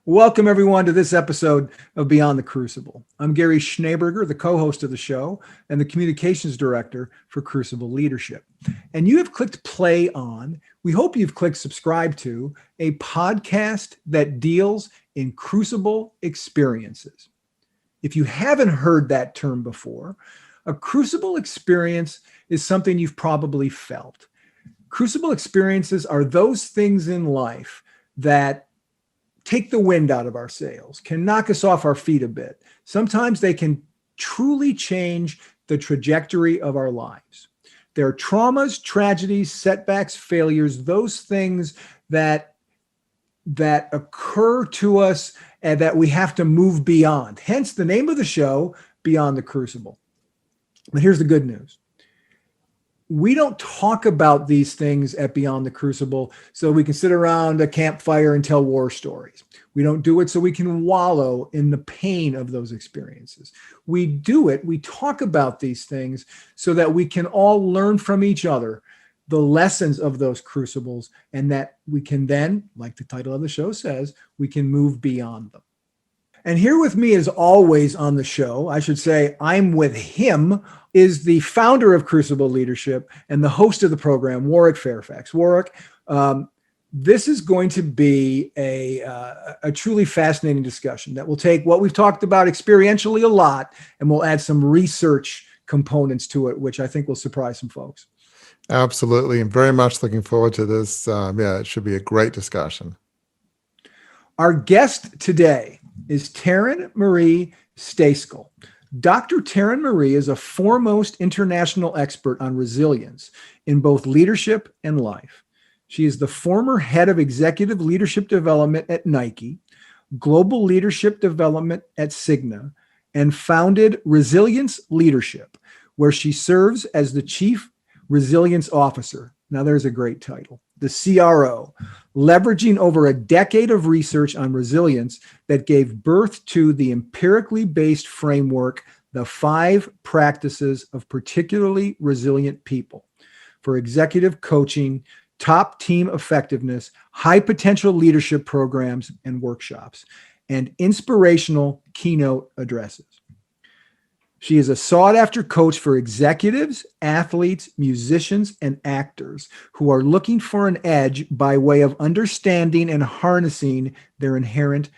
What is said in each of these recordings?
Welcome, everyone, to this episode of Beyond the Crucible. I'm Gary Schneeberger, the co-host of the show and the communications director for Crucible Leadership. And you have clicked play on, we hope you've clicked subscribe to, a podcast that deals in crucible experiences. If you haven't heard that term before, a crucible experience is something you've probably felt. Crucible experiences are those things in life that take the wind out of our sails, can knock us off our feet a bit. Sometimes they can truly change the trajectory of our lives. There are traumas, tragedies, setbacks, failures, those things that occur to us and that we have to move beyond. Hence the name of the show, Beyond the Crucible. But here's the good news. We don't talk about these things at Beyond the Crucible so we can sit around a campfire and tell war stories. We don't do it so we can wallow in the pain of those experiences. We talk about these things so that we can all learn from each other the lessons of those crucibles, and that we can then, like the title of the show says, we can move beyond them. And here with me, as always on the show, I should say I'm with him, is the founder of Crucible Leadership and the host of the program, Warwick Fairfax. Warwick, this is going to be a truly fascinating discussion that will take what we've talked about experientially a lot, and we'll add some research components to it, which I think will surprise some folks. Absolutely. I'm very much looking forward to this. It should be a great discussion. Our guest today is Taryn Marie Stejskal. Dr. Taryn Marie is a foremost international expert on resilience in both leadership and life. She is the former head of executive leadership development at Nike, global leadership development at Cigna, and founded Resilience Leadership, where she serves as the chief resilience officer. Now there's a great title. The CRO, leveraging over a decade of research on resilience that gave birth to the empirically based framework, the 5 practices of particularly resilient people, for executive coaching, top team effectiveness, high potential leadership programs and workshops, and inspirational keynote addresses. She is a sought-after coach for executives, athletes, musicians, and actors who are looking for an edge by way of understanding and harnessing their inherent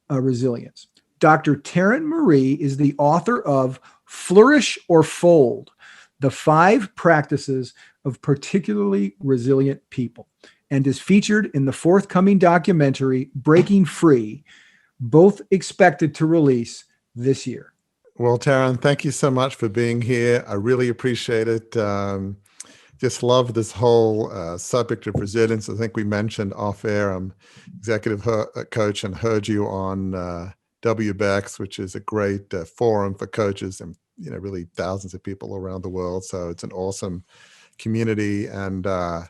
resilience. Dr. Taryn Marie is the author of Flourish or Fold, the 5 practices of particularly resilient people, and is featured in the forthcoming documentary, Breaking Free, both expected to release this year. Well, Taryn, thank you so much for being here. I really appreciate it. Just love this whole subject of resilience. I think we mentioned off air, I'm executive coach and heard you on WBEX, which is a great forum for coaches and really thousands of people around the world. So it's an awesome community. And, I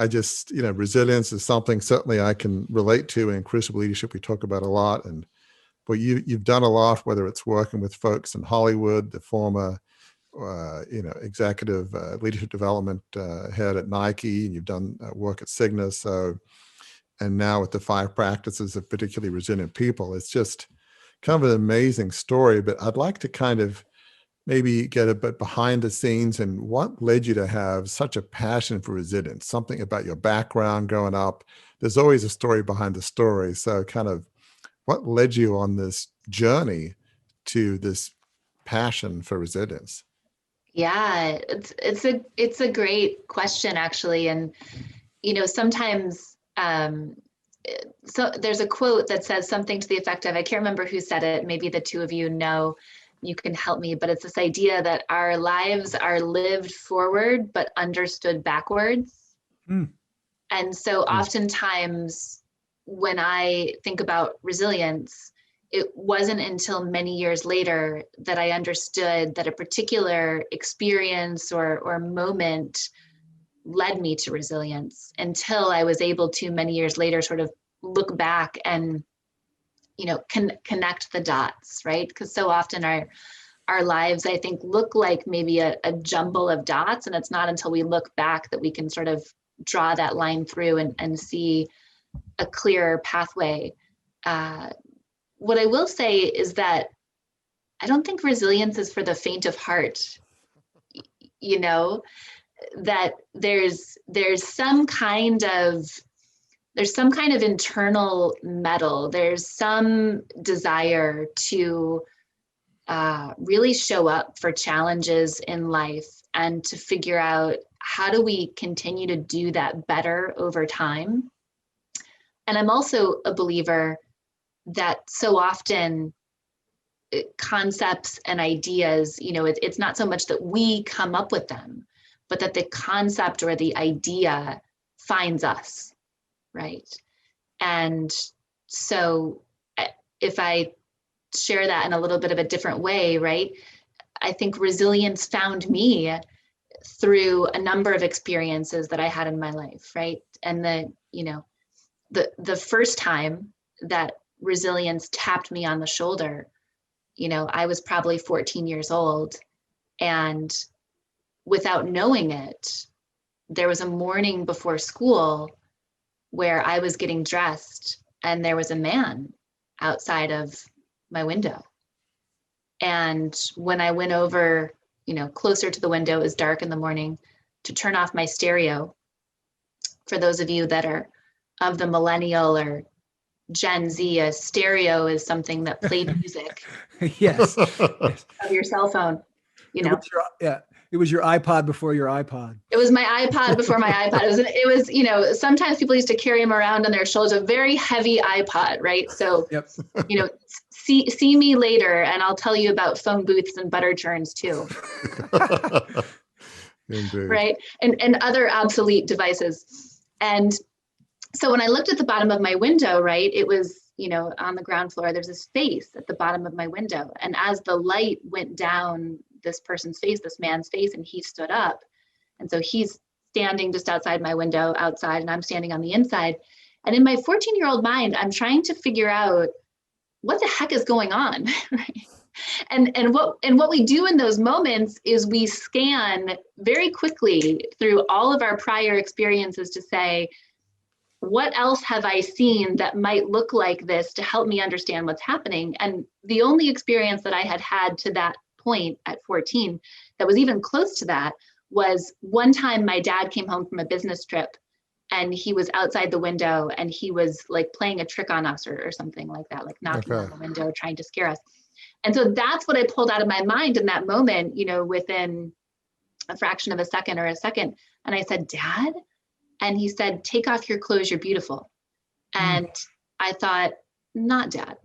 just, resilience is something certainly I can relate to. In Crucible Leadership, we talk about a lot. And but you've done a lot, whether it's working with folks in Hollywood, the former, executive leadership development head at Nike, and you've done work at Cigna. So, and now with the 5 practices of particularly resilient people, it's just kind of an amazing story. But I'd like to kind of maybe get a bit behind the scenes and what led you to have such a passion for resilience, something about your background growing up. There's always a story behind the story. So kind of, what led you on this journey to this passion for resilience? Yeah, it's a great question, actually. And, sometimes, so there's a quote that says something to the effect of, I can't remember who said it, maybe the two of you know, you can help me, but it's this idea that our lives are lived forward, but understood backwards. And so oftentimes, when I think about resilience, it wasn't until many years later that I understood that a particular experience or moment led me to resilience, until I was able to, many years later, sort of look back and, connect the dots, right? Because so often our lives, I think, look like maybe a jumble of dots, and it's not until we look back that we can sort of draw that line through and see a clearer pathway. what I will say is that I don't think resilience is for the faint of heart. You know, that there's some kind of internal mettle. There's some desire to really show up for challenges in life and to figure out how do we continue to do that better over time. And I'm also a believer that so often concepts and ideas, you know, it's not so much that we come up with them, but that the concept or the idea finds us, right? And so if I share that in a little bit of a different way, right? I think resilience found me through a number of experiences that I had in my life, right? And the first time that resilience tapped me on the shoulder, you know, I was probably 14 years old, and without knowing it, there was a morning before school where I was getting dressed and there was a man outside of my window. And when I went over, you know, closer to the window, it was dark in the morning, to turn off my stereo. For those of you that are of the millennial or Gen Z, a stereo is something that played music. Yes. Of your cell phone, you know. It was your iPod before your iPod. It was my iPod before my iPod. It was, you know, sometimes people used to carry them around on their shoulders, a very heavy iPod, right? So, yep. You know, see me later and I'll tell you about phone booths and butter churns too. Indeed. Right? And other obsolete devices. And so when I looked at the bottom of my window, right, it was, you know, on the ground floor, there's a space at the bottom of my window. And as the light went down this person's face, this man's face, and he stood up. And so he's standing just outside my window outside, and I'm standing on the inside. And in my 14-year-old mind, I'm trying to figure out what the heck is going on, right? And what we do in those moments is we scan very quickly through all of our prior experiences to say, what else have I seen that might look like this to help me understand what's happening? And the only experience that I had had to that point at 14 that was even close to that was one time my dad came home from a business trip and he was outside the window and he was like playing a trick on us or something like that, like knocking on the window, trying to scare us. And so that's what I pulled out of my mind in that moment, you know, within a fraction of a second or a second. And I said, Dad? And he said, take off your clothes, you're beautiful. And I thought, not Dad.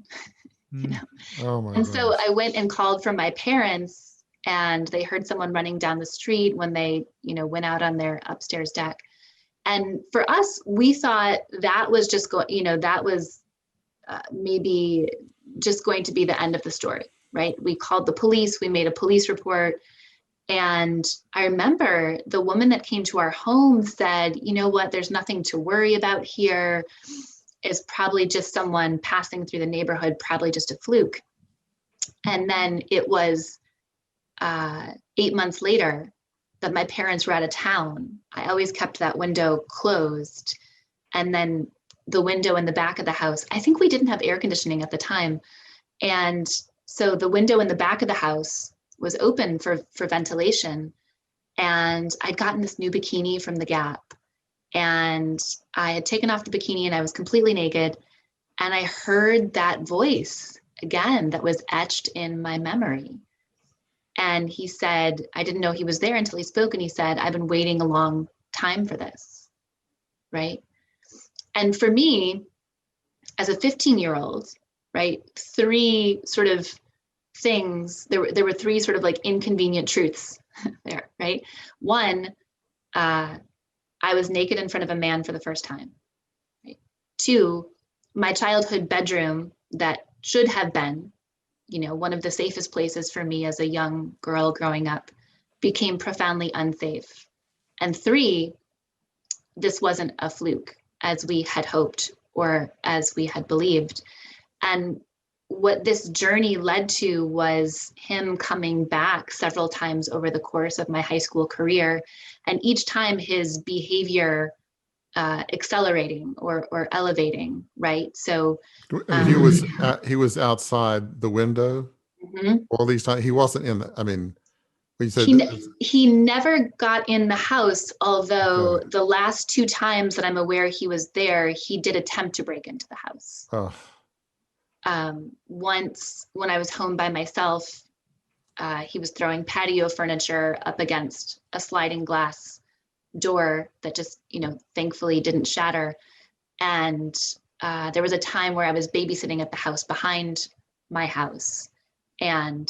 You know? Oh my and gosh. So I went and called for my parents, and they heard someone running down the street when they, you know, went out on their upstairs deck. And for us, we thought that was just that was maybe just going to be the end of the story, right? We called the police, we made a police report. And I remember the woman that came to our home said, you know what, there's nothing to worry about here. It's probably just someone passing through the neighborhood, probably just a fluke. And then it was 8 months later that my parents were out of town. I always kept that window closed. And then the window in the back of the house, I think we didn't have air conditioning at the time. And so the window in the back of the house was open for ventilation. And I'd gotten this new bikini from the Gap. And I had taken off the bikini and I was completely naked. And I heard that voice again that was etched in my memory. And he said, I didn't know he was there until he spoke. And he said, I've been waiting a long time for this, right? And for me, as a 15-year-old, right, three sort of things, there were three sort of like inconvenient truths there, right? One, I was naked in front of a man for the first time. Right? Two, my childhood bedroom that should have been, you know, one of the safest places for me as a young girl growing up became profoundly unsafe. And three, this wasn't a fluke as we had hoped or as we had believed. And what this journey led to was him coming back several times over the course of my high school career. And each time his behavior accelerating or elevating, right? So And he was outside the window mhm. all these times. He wasn't in the, I mean, you said He never got in the house, although okay. the last 2 times that I'm aware he was there, he did attempt to break into the house. Oh, Once when I was home by myself, he was throwing patio furniture up against a sliding glass door that just, thankfully didn't shatter. And there was a time where I was babysitting at the house behind my house, and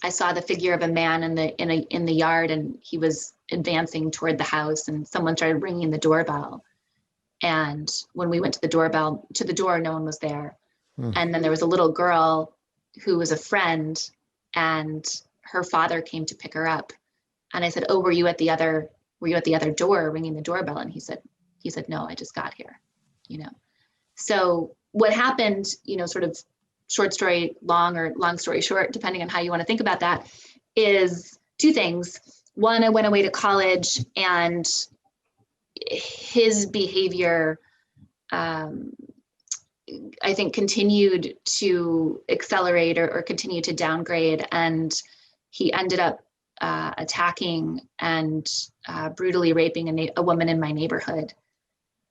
I saw the figure of a man in the yard, and he was advancing toward the house, and someone started ringing the doorbell. And when we went to the door, no one was there. hmm. And then there was a little girl who was a friend, and her father came to pick her up. And I said, "Oh, were you at the other door ringing the doorbell?" And he said, "No, I just got here." So what happened, sort of short story long or long story short, depending on how you want to think about that, is 2 things. One, I went away to college, and his behavior, I think, continued to accelerate or continue to downgrade. And he ended up attacking and brutally raping a woman in my neighborhood,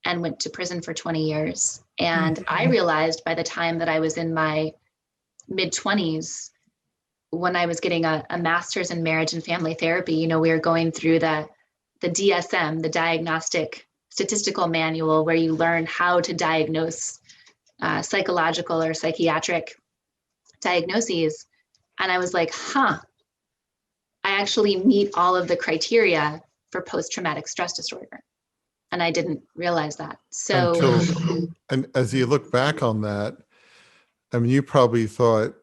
and went to prison for 20 years. And I realized by the time that I was in my mid-20s, when I was getting a master's in marriage and family therapy, we were going through the DSM, the Diagnostic Statistical Manual, where you learn how to diagnose psychological or psychiatric diagnoses. And I was like, I actually meet all of the criteria for post-traumatic stress disorder. And I didn't realize that. So, And as you look back on that, I mean, you probably thought,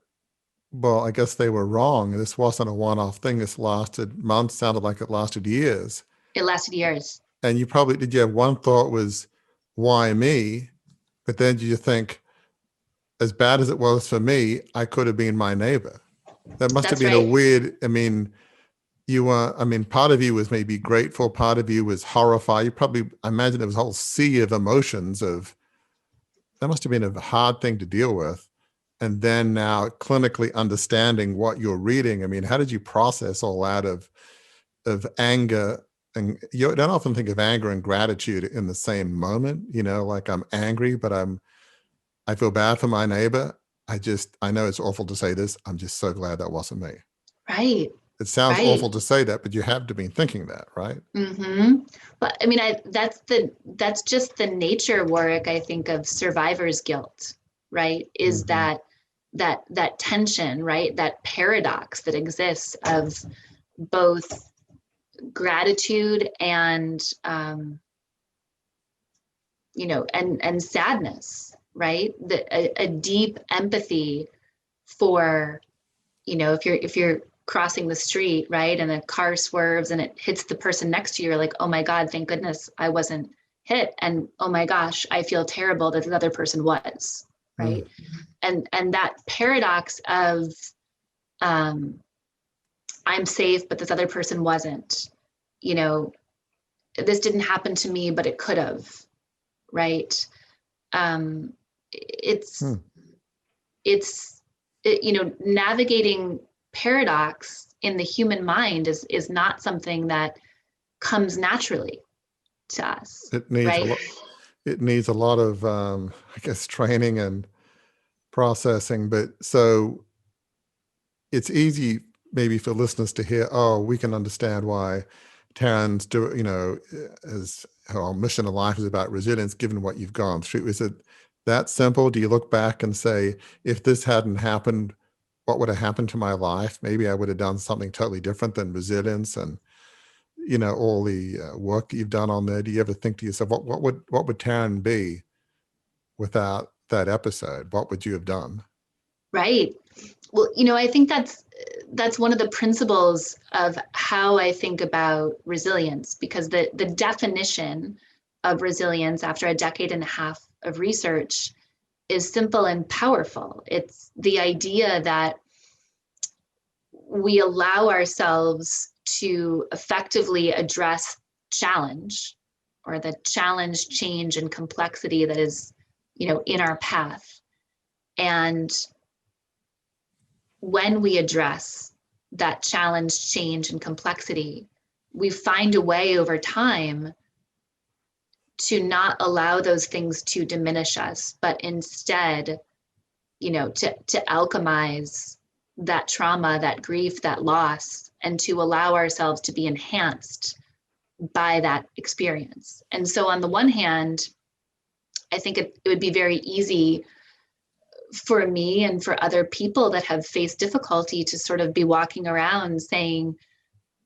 well, I guess they were wrong. This wasn't a one-off thing. This lasted months, sounded like it lasted years. it lasted years. And you have one thought was, why me? But then you think, as bad as it was for me, I could have been my neighbor. That must have That's been right. a weird, part of you was maybe grateful, part of you was horrified. I imagine there was a whole sea of emotions that must have been a hard thing to deal with. And then now clinically understanding what you're reading. I mean, how did you process all that of anger? And you don't often think of anger and gratitude in the same moment, like I'm angry, but I feel bad for my neighbor. I know it's awful to say this. I'm just so glad that wasn't me. Right. It sounds Right. awful to say that, but you have to be thinking that, right? Mm-hmm. But I mean, that's just the nature, Warwick, I think, of survivor's guilt, right? Is Mhm. that tension, right? That paradox that exists of both gratitude and and sadness, right? A deep empathy for, if you're crossing the street, right, and a car swerves and it hits the person next to you, you're like, oh my God, thank goodness I wasn't hit. And oh my gosh, I feel terrible that the other person was, right? And that paradox of I'm safe, but this other person wasn't, this didn't happen to me, but it could have, right? It's navigating paradox in the human mind is not something that comes naturally to us. It needs a lot of, I guess, training and processing. But so it's easy maybe for listeners to hear, oh, we can understand why Taryn's as her mission in life is about resilience, given what you've gone through. Is it that simple? Do you look back and say, if this hadn't happened, what would have happened to my life? Maybe I would have done something totally different than resilience and, all the work that you've done on there. Do you ever think to yourself, what would Taryn be without that episode? What would you have done? Right. Well, I think that's one of the principles of how I think about resilience, because the definition of resilience after a decade and a half of research is simple and powerful. It's the idea that we allow ourselves to effectively address challenge or the challenge, change, and complexity that is, in our path. And when we address that challenge, change, and complexity, we find a way over time to not allow those things to diminish us, but instead, to alchemize that trauma, that grief, that loss, and to allow ourselves to be enhanced by that experience. And so on the one hand, I think it would be very easy for me and for other people that have faced difficulty to sort of be walking around saying,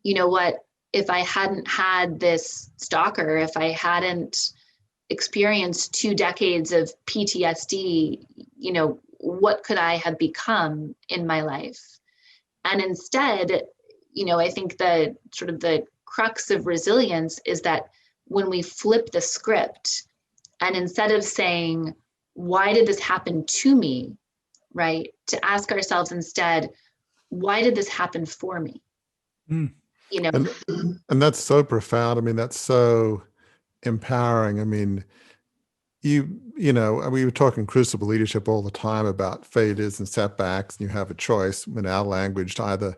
you know what, if I hadn't had this stalker, if I hadn't experienced 2 decades of PTSD, what could I have become in my life? And instead, I think the sort of the crux of resilience is that when we flip the script, and instead of saying, why did this happen to me, right? To ask ourselves instead, why did this happen for me? Mm. And that's so profound. I mean, that's so empowering. I mean, we were talking crucible leadership all the time about failures and setbacks, and you have a choice in our language to either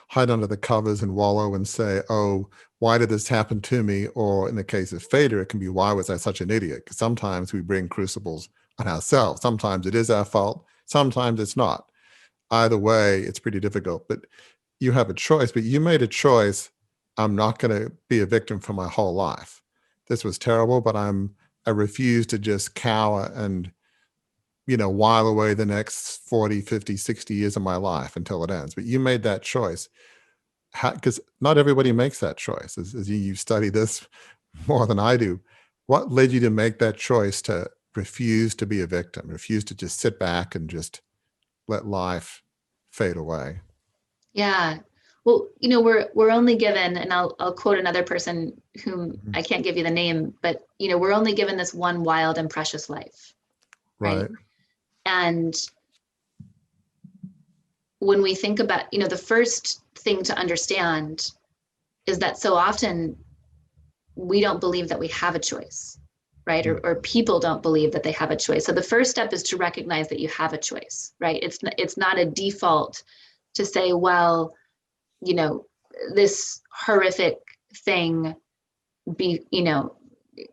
hide under the covers and wallow and say, oh, why did this happen to me? Or in the case of failure, it can be, why was I such an idiot? Because sometimes we bring crucibles on ourselves. Sometimes it is our fault. Sometimes it's not. Either way, it's pretty difficult. But you have a choice. But you made a choice. I'm not going to be a victim for my whole life. This was terrible, but I refuse to just cower and, while away the next 40, 50, 60 years of my life until it ends. But you made that choice. Because not everybody makes that choice. As you study this more than I do, what led you to make that choice to refuse to be a victim, refuse to just sit back and just let life fade away? Yeah. Well, we're only given, and I'll quote another person whom I can't give you the name, but we're only given this one wild and precious life. Right. And when we think about, the first thing to understand is that so often we don't believe that we have a choice, right? Or people don't believe that they have a choice. So the first step is to recognize that you have a choice, right? It's not a default to say, well, this horrific thing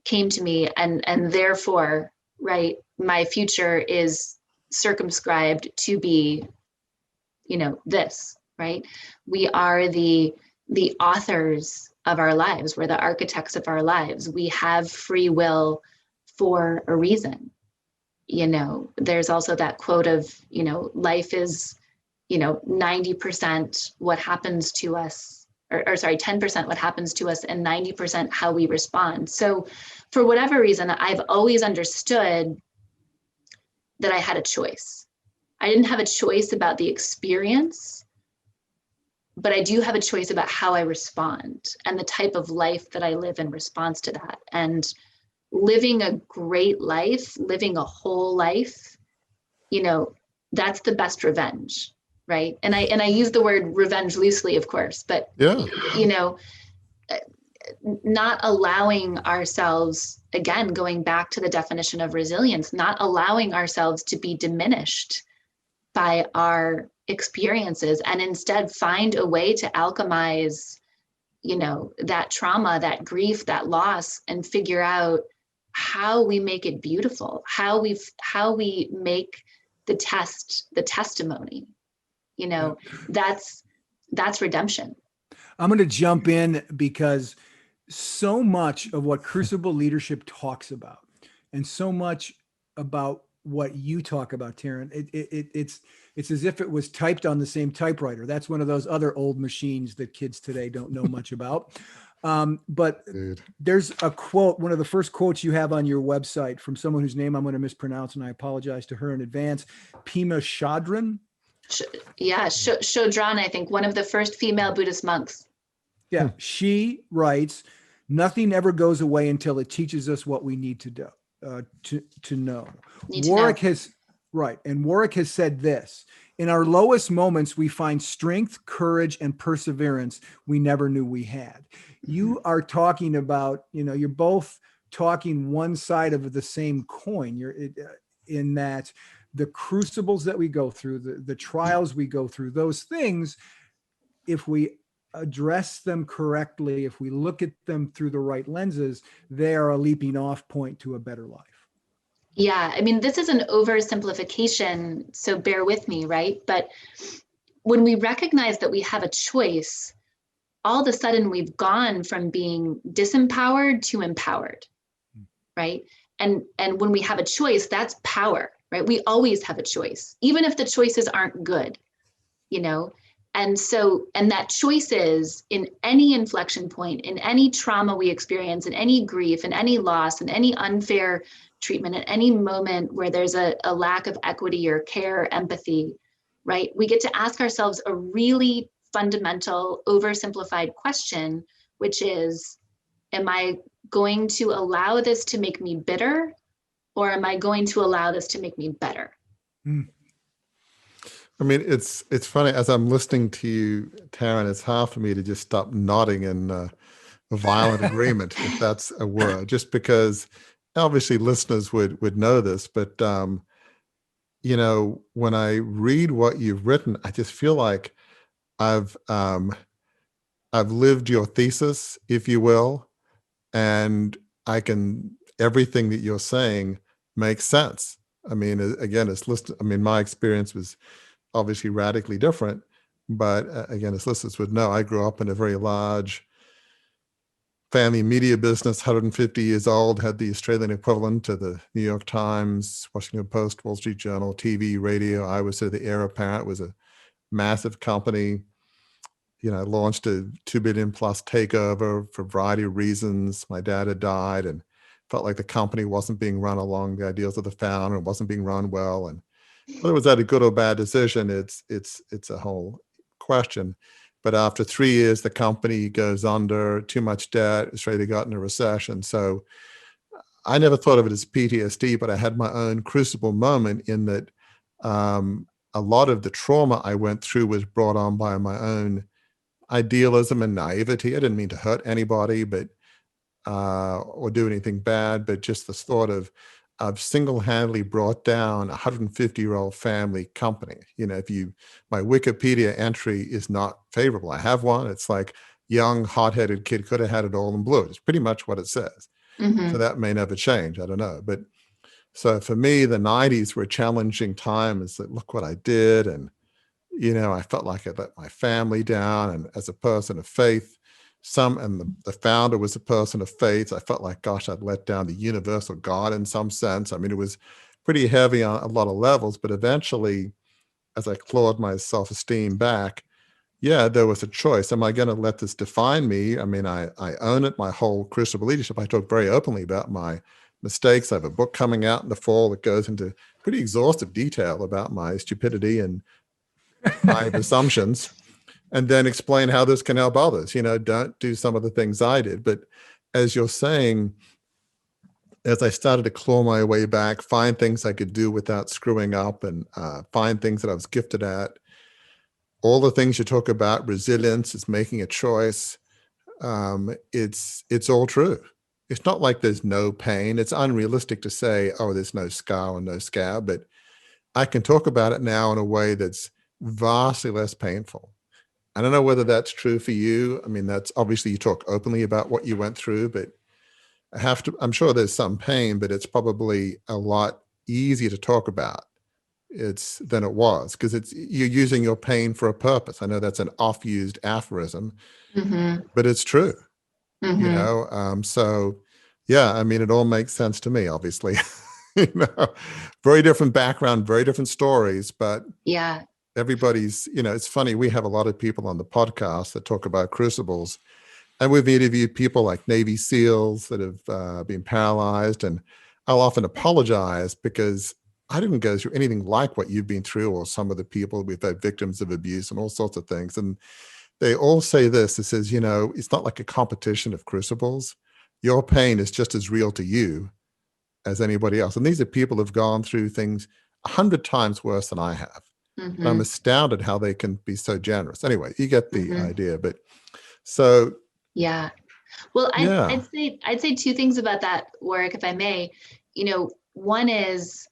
came to me and therefore, right, my future is circumscribed to be, this, right? We are the authors of our lives. We're the architects of our lives. We have free will for a reason. There's also that quote of, life is, 90% what happens to us, or sorry, 10% what happens to us and 90% how we respond. So for whatever reason, I've always understood that I had a choice. I didn't have a choice about the experience, but I do have a choice about how I respond and the type of life that I live in response to that. And living a great life, living a whole life, that's the best revenge, right? And I use the word revenge loosely, of course, but yeah, not allowing ourselves, again, going back to the definition of resilience, not allowing ourselves to be diminished by our experiences, and instead find a way to alchemize, that trauma, that grief, that loss, and figure out how we make it beautiful, how we make the testimony. That's redemption. I'm going to jump in because so much of what Crucible Leadership talks about, and so much about what you talk about, Taryn, it's as if it was typed on the same typewriter. That's one of those other old machines that kids today don't know much about. But Dude. There's a quote, one of the first quotes you have on your website, from someone whose name I'm going to mispronounce, and I apologize to her in advance, Pema Chodron. Chodron, I think, one of the first female Buddhist monks. Yeah, she writes, "Nothing ever goes away until it teaches us what we need to do, to know." Warwick has said this: "In our lowest moments, we find strength, courage, and perseverance we never knew we had." You are talking about, you're both talking one side of the same coin. In that the crucibles that we go through, the trials we go through, those things, if we address them correctly, if we look at them through the right lenses, they are a leaping off point to a better life. Yeah, I mean, this is an oversimplification, so bear with me, right? But when we recognize that we have a choice, all of a sudden we've gone from being disempowered to empowered, right? And when we have a choice, that's power, right? We always have a choice, even if the choices aren't good, you know? And that choice is in any inflection point, in any trauma we experience, in any grief, in any loss, in any unfair treatment, at any moment where there's a lack of equity or care, empathy, right? We get to ask ourselves a really fundamental, oversimplified question, which is, am I going to allow this to make me bitter, or am I going to allow this to make me better? I mean, it's funny, as I'm listening to you, Taryn, it's hard for me to just stop nodding in a violent agreement, if that's a word, just because obviously listeners would know this, but you know, when I read what you've written, I just feel like I've lived your thesis, if you will, and everything that you're saying makes sense. I mean, again, my experience was obviously radically different, but again, as listeners would know, I grew up in a very large family media business, 150 years old, had the Australian equivalent to the New York Times, Washington Post, Wall Street Journal, TV, radio. I was the heir apparent. It was a massive company. You know, launched a 2 billion plus takeover for a variety of reasons. My dad had died and felt like the company wasn't being run along the ideals of the founder, and wasn't being run well. And whether it was that a good or bad decision, it's a whole question. But after 3 years, the company goes under, too much debt, it's ready to go into a recession. So I never thought of it as PTSD, but I had my own crucible moment in that a lot of the trauma I went through was brought on by my own idealism and naivety. I didn't mean to hurt anybody, but or do anything bad, but just this thought of I've single-handedly brought down a 150-year-old family company. You know, my Wikipedia entry is not favorable. I have one. It's like, young, hot-headed kid could have had it all and blew it. It's pretty much what it says. Mm-hmm. So that may never change. I don't know. But so for me, the 90s were a challenging time. It's like, look what I did. And, you know, I felt like I let my family down. And as a person of faith, the founder was a person of faith. I felt like, gosh, I'd let down the universal God in some sense. I mean, it was pretty heavy on a lot of levels, but eventually, as I clawed my self-esteem back, yeah, there was a choice. Am I going to let this define me? I mean, I own it, my whole crucible leadership. I talk very openly about my mistakes. I have a book coming out in the fall that goes into pretty exhaustive detail about my stupidity and my assumptions, and then explain how this can help others. You know, don't do some of the things I did. But as you're saying, as I started to claw my way back, find things I could do without screwing up, and find things that I was gifted at, all the things you talk about, resilience, is making a choice. It's all true. It's not like there's no pain. It's unrealistic to say, oh, there's no scar and no scab, but I can talk about it now in a way that's vastly less painful. I don't know whether that's true for you. I mean, that's obviously, you talk openly about what you went through, but I'm sure there's some pain, but it's probably a lot easier to talk about than it was, because you're using your pain for a purpose. I know that's an oft-used aphorism, Mm-hmm. but it's true, Mm-hmm. you know? So yeah, I mean, it all makes sense to me, obviously. You know, very different background, very different stories, but Yeah. everybody's, you know, it's funny. We have a lot of people on the podcast that talk about crucibles, and we've interviewed people like Navy SEALs that have been paralyzed. And I'll often apologize because I didn't go through anything like what you've been through, or some of the people we've had victims of abuse and all sorts of things. And they all say this, it says, you know, it's not like a competition of crucibles. Your pain is just as real to you as anybody else. And these are people who've gone through things 100 times worse than I have. Mm-hmm. I'm astounded how they can be so generous. Anyway, you get the Mm-hmm. idea. But so Yeah. Well, Yeah. I'd say two things about that, Warwick, if I may. One is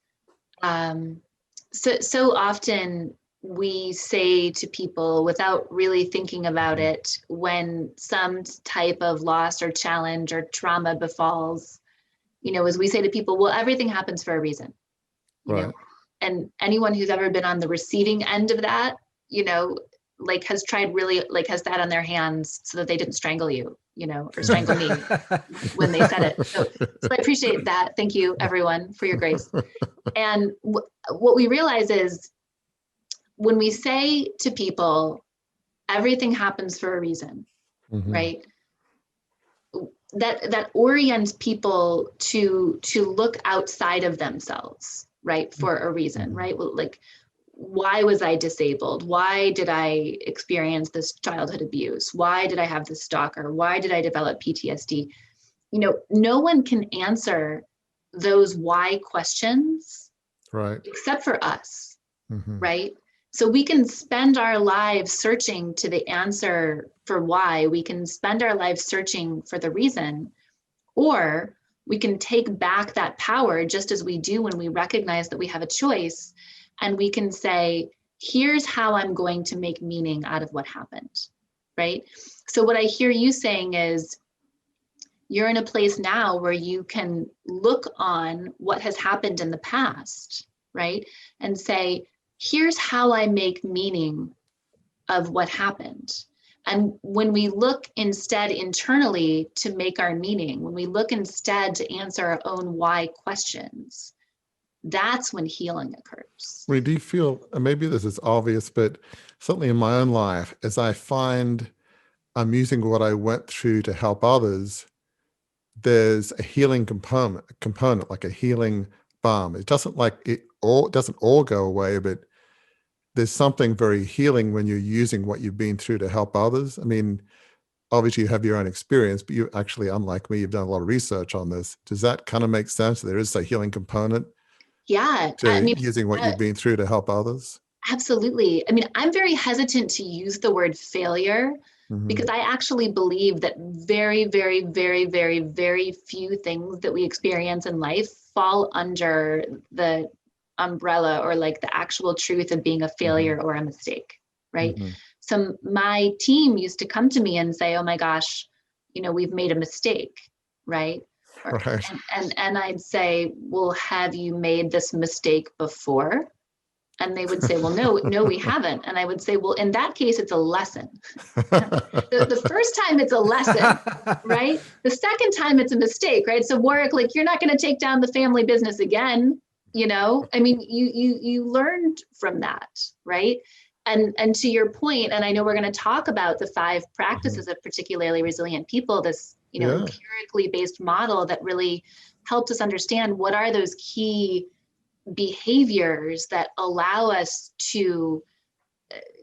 so often we say to people without really thinking about it, when some type of loss or challenge or trauma befalls, as we say to people, well, everything happens for a reason, Right. and anyone who's ever been on the receiving end of that, has tried really, has that on their hands so that they didn't strangle you, or strangle me when they said it. So I appreciate that. Thank you, everyone, for your grace. And what we realize is when we say to people, everything happens for a reason, right? That orients people to look outside of themselves, right, for a reason, right? Well, why was I disabled? Why did I experience this childhood abuse? Why did I have this stalker? Why did I develop PTSD? No one can answer those why questions, Right. except for us, right? So we can spend our lives searching to the answer for why. We can spend our lives searching for the reason, or we can take back that power, just as we do when we recognize that we have a choice, and we can say, here's how I'm going to make meaning out of what happened, right? So what I hear you saying is, you're in a place now where you can look on what has happened in the past, right? And say, here's how I make meaning of what happened. And when we look instead internally to make our meaning, when we look instead to answer our own why questions, that's when healing occurs. I mean, do you feel, and maybe this is obvious, but certainly in my own life, as I find I'm using what I went through to help others, there's a healing component, like a healing balm. It doesn't doesn't all go away, but there's something very healing when you're using what you've been through to help others. I mean, obviously you have your own experience, but you actually, unlike me, you've done a lot of research on this. Does that kind of make sense? There is a healing component to using what you've been through to help others? Absolutely. I mean, I'm very hesitant to use the word failure because I actually believe that very, very, very, very, very few things that we experience in life fall under the umbrella or the actual truth of being a failure or a mistake, right? So my team used to come to me and say, oh my gosh, we've made a mistake, right? Right. And I'd say, well, have you made this mistake before? And they would say, well, no, we haven't. And I would say, well, in that case, it's a lesson. The first time it's a lesson, right? The second time it's a mistake, right? So Warwick, you're not going to take down the family business again. I mean, you learned from that, right? And to your point, and I know we're going to talk about the 5 practices of particularly resilient people, this, empirically based model that really helped us understand what are those key behaviors that allow us to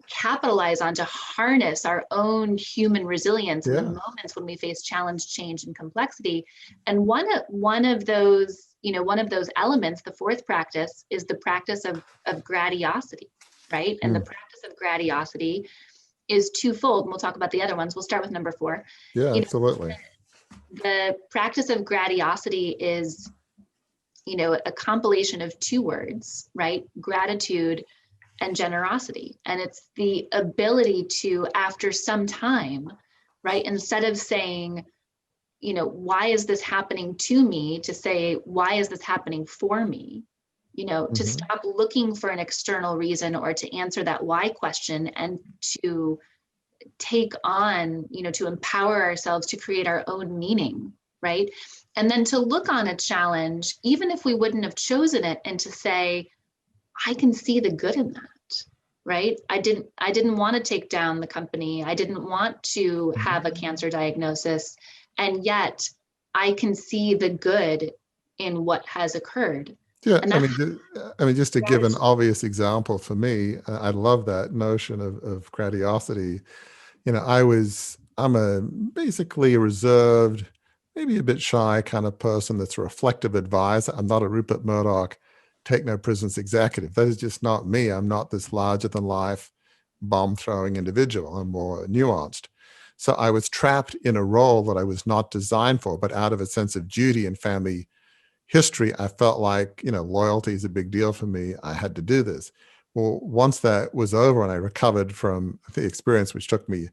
capitalize on, to harness our own human resilience in the moments when we face challenge, change, and complexity. And one of those elements, the 4th practice, is the practice of gradiosity, right? And the practice of gradiosity is twofold. And we'll talk about the other ones. We'll start with number 4. Yeah, absolutely. The practice of gradiosity is, a compilation of 2 words, right? Gratitude and generosity. And it's the ability to, after some time, right, instead of saying, why is this happening to me, to say, why is this happening for me? To stop looking for an external reason or to answer that why question, and to take on, to empower ourselves to create our own meaning, right? And then to look on a challenge, even if we wouldn't have chosen it, and to say, I can see the good in that, right? I didn't want to take down the company. I didn't want to have a cancer diagnosis. And yet I can see the good in what has occurred. Yeah, I mean, just to give an obvious example for me, I love that notion of gradiosity. I'm basically a reserved, maybe a bit shy kind of person that's a reflective advisor. I'm not a Rupert Murdoch, take no prisoners executive. That is just not me. I'm not this larger than life bomb throwing individual. I'm more nuanced. So I was trapped in a role that I was not designed for, but out of a sense of duty and family history, I felt like, loyalty is a big deal for me. I had to do this. Well, once that was over and I recovered from the experience, which took me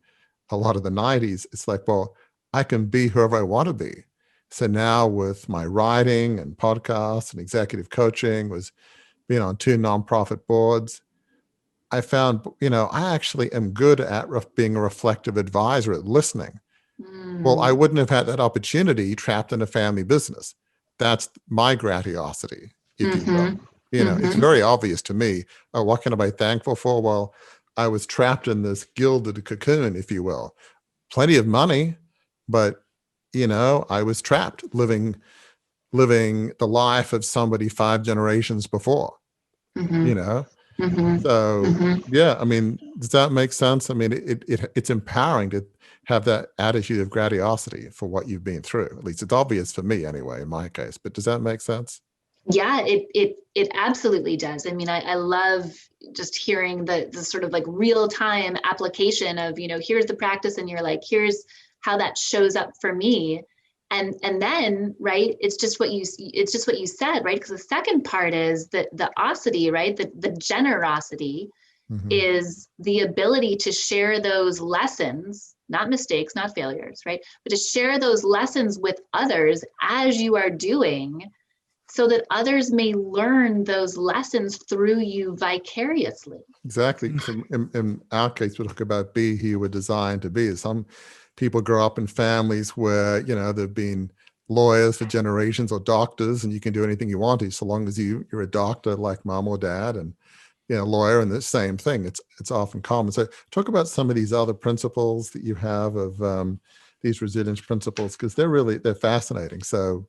a lot of the 90s, it's like, well, I can be whoever I want to be. So now with my writing and podcasts and executive coaching, was being on 2 nonprofit boards, I found, I actually am good at being a reflective advisor, at listening. Well, I wouldn't have had that opportunity trapped in a family business. That's my gradiosity, if you will. It's very obvious to me. Oh, what can I be thankful for? Well, I was trapped in this gilded cocoon, if you will. Plenty of money, but I was trapped living the life of somebody 5 generations before. So yeah, I mean, does that make sense? I mean, it's empowering to have that attitude of gradiosity for what you've been through. At least it's obvious for me anyway, in my case. But does that make sense? Yeah, it absolutely does. I mean, I love just hearing the sort of like real time application of, here's the practice and you're like, here's how that shows up for me. And then, right, it's just what you said, right? Because the second part is the osity, right? The generosity is the ability to share those lessons, not mistakes, not failures, right? But to share those lessons with others as you are doing, so that others may learn those lessons through you vicariously. Exactly. So in our case, we talk about be who you were designed to be. Some people grow up in families where, they've been lawyers for generations or doctors, and you can do anything you want to, so long as you're a doctor like mom or dad, and lawyer, and the same thing. It's often common. So talk about some of these other principles that you have of these resilience principles, because they're fascinating. So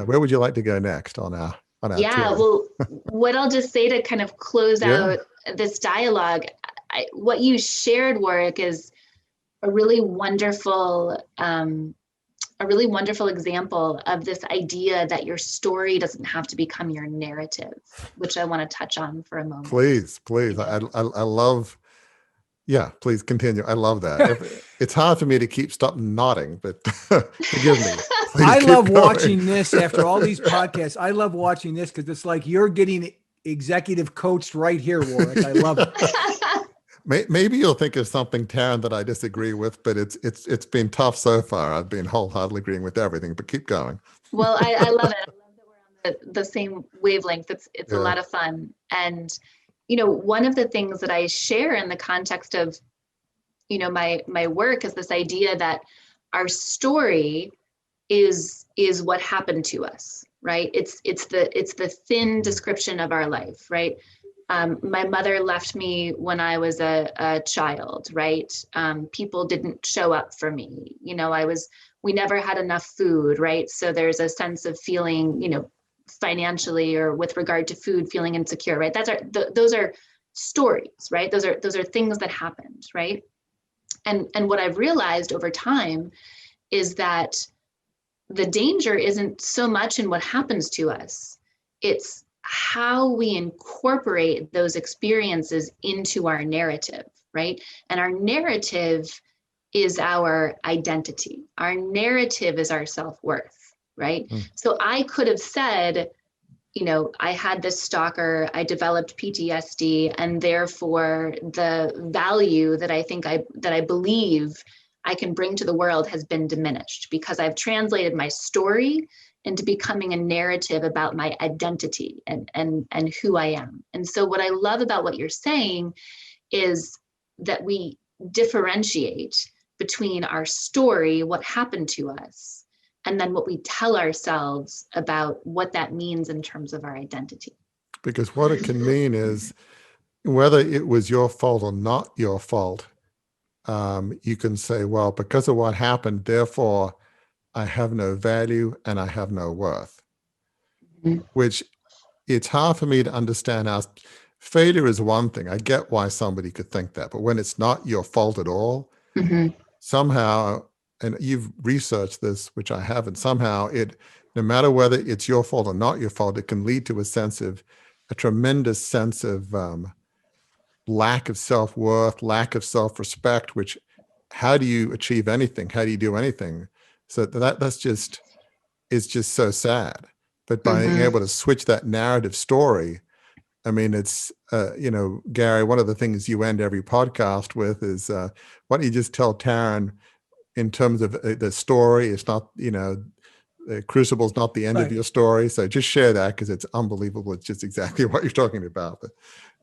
where would you like to go next on our tour? Well, what I'll just say to kind of close out this dialogue, what you shared, Warwick, is a really wonderful example of this idea that your story doesn't have to become your narrative, which I want to touch on for a moment. Please. I love. Yeah, please continue. I love that. It's hard for me to stop nodding, but forgive me. I love watching this after all these podcasts. I love watching this because it's like you're getting executive coached right here, Warwick. I love it. Maybe you'll think of something, Taryn, that I disagree with, but it's been tough so far. I've been wholeheartedly agreeing with everything, but keep going. Well, I love it. I love that we're on the same wavelength. It's a lot of fun. And, one of the things that I share in the context of, my work is this idea that our story is what happened to us, right? It's the thin description of our life, right? My mother left me when I was a child, right? People didn't show up for me. We never had enough food, right? So there's a sense of feeling, financially or with regard to food, feeling insecure, right? Those are stories, right? Those are things that happened, right? And what I've realized over time is that the danger isn't so much in what happens to us. It's how we incorporate those experiences into our narrative, right? And our narrative is our identity. Our narrative is our self-worth, right? So I could have said, I had this stalker, I developed PTSD, and therefore the value that I believe I can bring to the world has been diminished because I've translated my story into becoming a narrative about my identity and who I am. And so what I love about what you're saying is that we differentiate between our story, what happened to us, and then what we tell ourselves about what that means in terms of our identity. Because what it can mean is whether it was your fault or not your fault, you can say, well, because of what happened, therefore I have no value and I have no worth, which it's hard for me to understand how failure is one thing. I get why somebody could think that, but when it's not your fault at all, somehow, and you've researched this, which I haven't, somehow no matter whether it's your fault or not your fault, it can lead to a tremendous sense of lack of self-worth, lack of self-respect, which how do you achieve anything? How do you do anything? So that's just, is just so sad. But by being able to switch that narrative story, I mean, it's, Gary, one of the things you end every podcast with is, why don't you just tell Taryn, in terms of the story, it's not, the crucible's not the end of your story. So just share that, because it's unbelievable. It's just exactly what you're talking about. But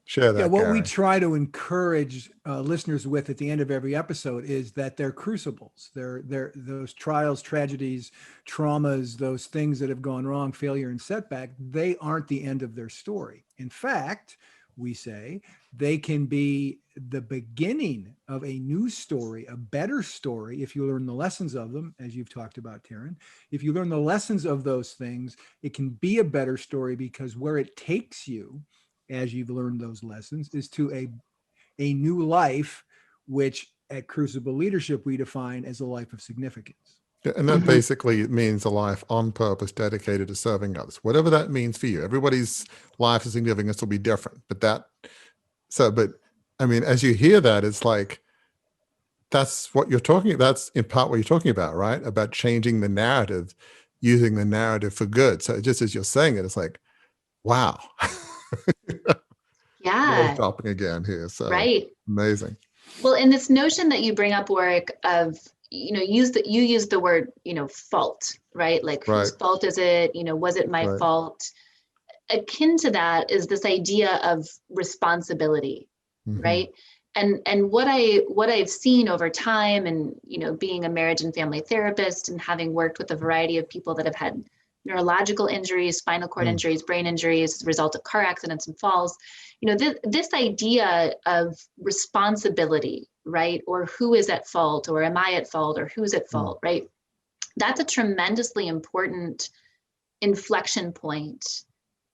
share that, Yeah, what we Gary. try to encourage listeners with at the end of every episode is that they're crucibles. They're those trials, tragedies, traumas, those things that have gone wrong, failure and setback, they aren't the end of their story. In fact, we say they can be the beginning of a new story, a better story, if you learn the lessons of them, as you've talked about, Taryn. If you learn the lessons of those things, it can be a better story, because where it takes you, as you've learned those lessons, is to a new life, which at Crucible Leadership we define as a life of significance. And that basically means a life on purpose, dedicated to serving others, whatever that means for you. Everybody's life of significance will be different, but I mean, as you hear that, it's like, that's what you're talking about. That's in part what you're talking about, right? About changing the narrative, using the narrative for good. So just as you're saying it, it's like, wow. Yeah. Topping again here. So right. Amazing. Well, and this notion that you bring up, Warwick, of, you use the word, fault, right? Like, whose fault is it? Was it my fault? Akin to that is this idea of responsibility, right? And what I've seen over time, and being a marriage and family therapist and having worked with a variety of people that have had neurological injuries, spinal cord injuries, brain injuries as a result of car accidents and falls, this idea of responsibility, right? Or who is at fault, or am I at fault, or who's at fault, right? That's a tremendously important inflection point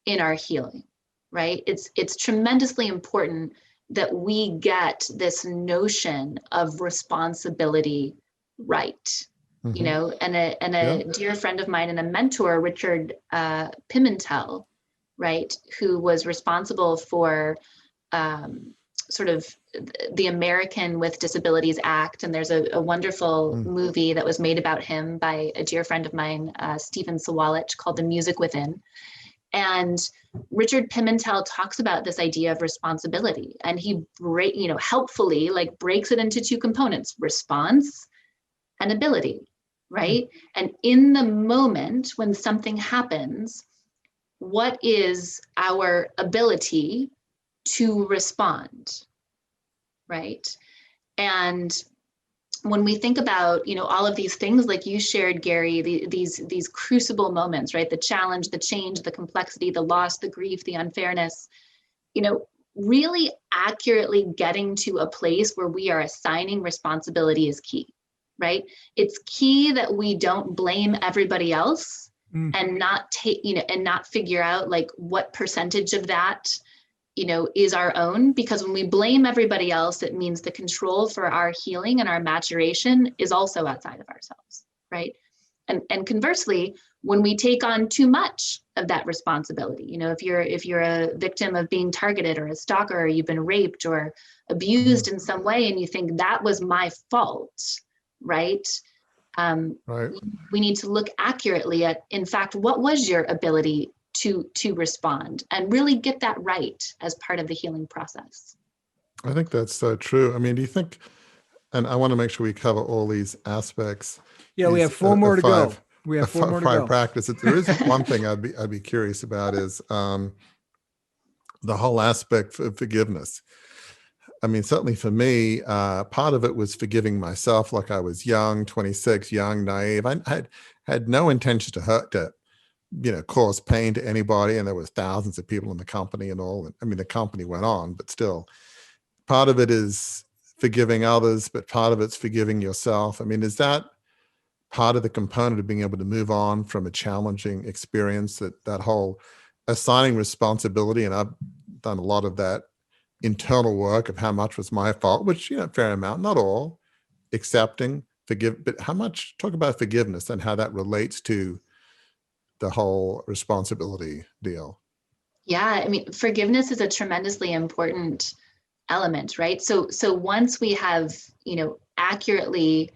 in our healing, right? It's tremendously important that we get this notion of responsibility right. And a dear friend of mine and a mentor, Richard Pimentel, right, who was responsible for sort of the American with Disabilities Act. And there's a wonderful movie that was made about him by a dear friend of mine, Stephen Sawallich, called The Music Within. And Richard Pimentel talks about this idea of responsibility, and he helpfully breaks it into two components: response and ability, right? And in the moment when something happens, what is our ability to respond, right? And when we think about, all of these things like you shared, Gary, these crucible moments, right? The challenge, the change, the complexity, the loss, the grief, the unfairness, really accurately getting to a place where we are assigning responsibility is key, right? It's key that we don't blame everybody else and not and not figure out what percentage of that is our own, because when we blame everybody else, it means the control for our healing and our maturation is also outside of ourselves, right? And conversely, when we take on too much of that responsibility, if you're a victim of being targeted or a stalker, or you've been raped or abused in some way, and you think that was my fault, right? We need to look accurately at, in fact, what was your ability to respond, and really get that right as part of the healing process. I think that's so true. I mean, do you think, and I want to make sure we cover all these aspects. Yeah, we have four more to go. We have four more to go. Practice. There is one thing I'd be curious about is the whole aspect of forgiveness. I mean, certainly for me, part of it was forgiving myself. Like, I was young, 26, young, naive. I had no intention to hurt, cause pain to anybody. And there was thousands of people in the company and all. I mean, the company went on, but still, part of it is forgiving others, but part of it's forgiving yourself. I mean, is that part of the component of being able to move on from a challenging experience, that whole assigning responsibility? And I've done a lot of that internal work of how much was my fault, which, fair amount, not all, accepting, but how much, talk about forgiveness and how that relates to the whole responsibility deal. Yeah, I mean, forgiveness is a tremendously important element, right? So once we have, accurately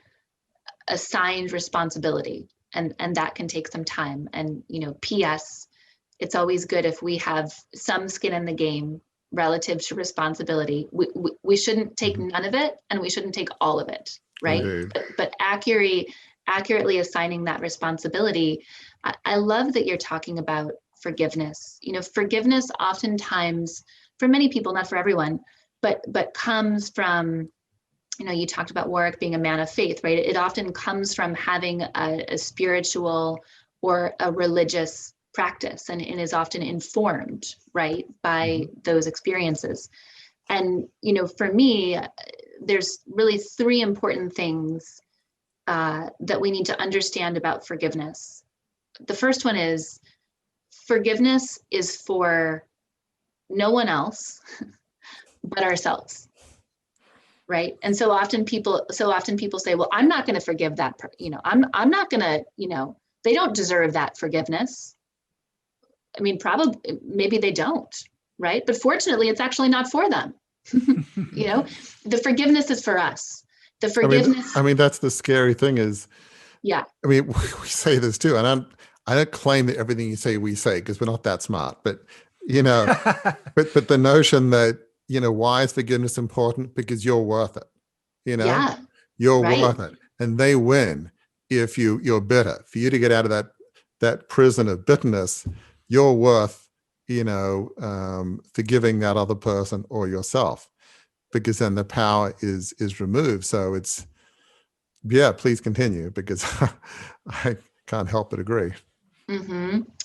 assigned responsibility, and that can take some time. And PS, it's always good if we have some skin in the game relative to responsibility. We shouldn't take none of it, and we shouldn't take all of it, right? But accurately assigning that responsibility. I love that you're talking about forgiveness. Forgiveness oftentimes, for many people, not for everyone, but comes from, you talked about Warwick being a man of faith, right? It often comes from having a spiritual or a religious practice, and is often informed, right, by those experiences. And, for me, there's really three important things that we need to understand about forgiveness. The first one is forgiveness is for no one else but ourselves, right? And so often people say, well, I'm not going to forgive that, I'm not going to, they don't deserve that forgiveness. I mean, probably, maybe they don't, right? But fortunately, it's actually not for them. The forgiveness is for us. The forgiveness. I mean, that's the scary thing is, yeah. I mean, we say this too, and I don't claim that everything you say, we say, because we're not that smart, but, but the notion that, why is forgiveness important? Because you're worth it, Yeah. you're right. worth it. And they win if you're bitter. For you to get out of that prison of bitterness, you're worth, forgiving that other person or yourself, because then the power is removed. So it's, please continue, because I can't help but agree.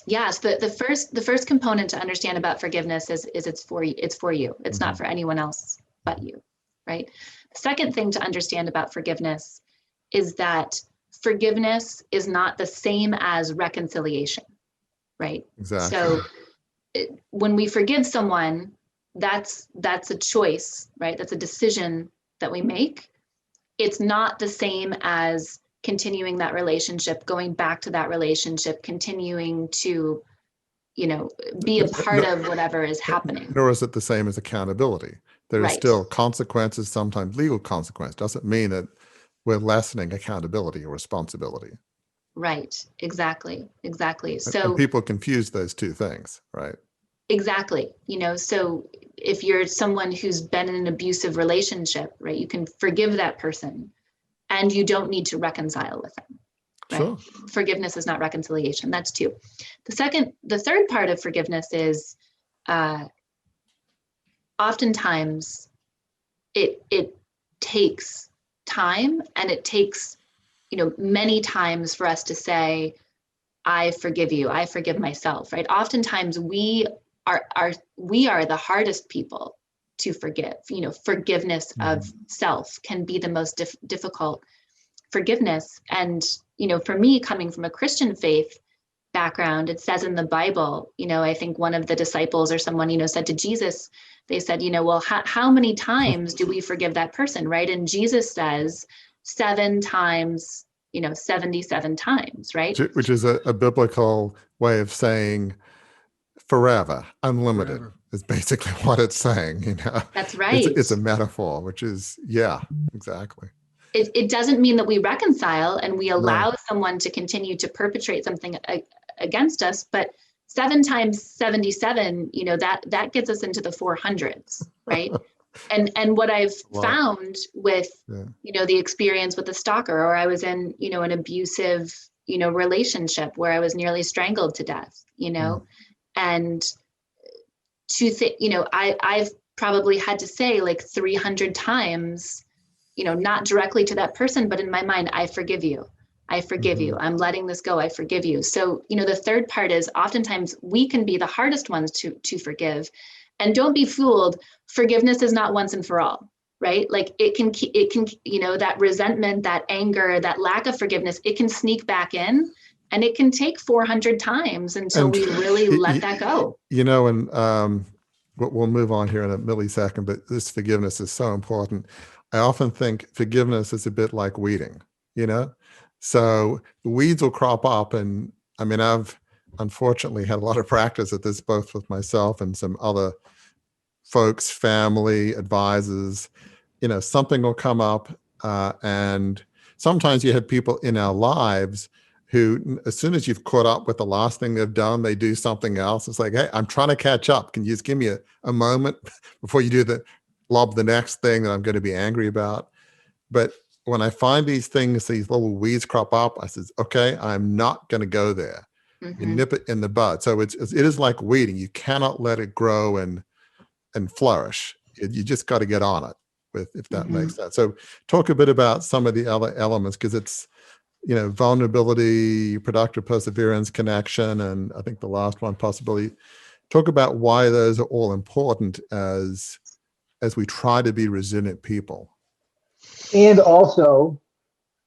Yes, the first component to understand about forgiveness is it's for you. It's not for anyone else but you, right? The second thing to understand about forgiveness is that forgiveness is not the same as reconciliation, right? Exactly. So when we forgive someone, that's a choice, right? That's a decision that we make. It's not the same as continuing that relationship, going back to that relationship, continuing to, be a part of whatever is happening. Nor is it the same as accountability. There are still consequences, sometimes legal consequence. Doesn't mean that we're lessening accountability or responsibility. Right. Exactly. So and people confuse those two things, right? Exactly. So if you're someone who's been in an abusive relationship, right, you can forgive that person and you don't need to reconcile with them. Right? Sure. Forgiveness is not reconciliation. That's two. The third part of forgiveness is oftentimes it takes time, and it takes, many times for us to say, I forgive you, I forgive myself, right? Oftentimes we are the hardest people to forgive. Forgiveness of self can be the most difficult forgiveness. And, for me, coming from a Christian faith background, it says in the Bible, I think one of the disciples or someone, said to Jesus, they said, well, how many times do we forgive that person, right? And Jesus says 7 times, 77 times, right? Which is a biblical way of saying forever, unlimited, is basically what it's saying. That's right. It's a metaphor, which is, exactly. It doesn't mean that we reconcile and we allow someone to continue to perpetrate something against us, but 7 times 77, that gets us into the 400s, right? And what I've found with, the experience with the stalker, or I was in, an abusive, relationship where I was nearly strangled to death, and I've probably had to say like 300 times, not directly to that person, but in my mind, I forgive you. I forgive you. I'm letting this go. I forgive you. So, the third part is oftentimes we can be the hardest ones to forgive. And don't be fooled. Forgiveness is not once and for all, right? Like it can, that resentment, that anger, that lack of forgiveness, it can sneak back in, and it can take 400 times until we really let that go. And we'll move on here in a millisecond, but this forgiveness is so important. I often think forgiveness is a bit like weeding, So the weeds will crop up. And I mean, I've unfortunately had a lot of practice at this, both with myself and some other folks, family, advisors. Something will come up. And sometimes you have people in our lives who, as soon as you've caught up with the last thing they've done, they do something else. It's like, hey, I'm trying to catch up. Can you just give me a moment before you do the next thing that I'm going to be angry about? But when I find these things, these little weeds crop up, I says, okay, I'm not going to go there. You nip it in the bud. So it is like weeding. You cannot let it grow and flourish. You just got to get on it, if that makes sense. So talk a bit about some of the other elements, because it's, vulnerability, productive perseverance, connection, and I think the last one, possibility. Talk about why those are all important as we try to be resilient people. And also,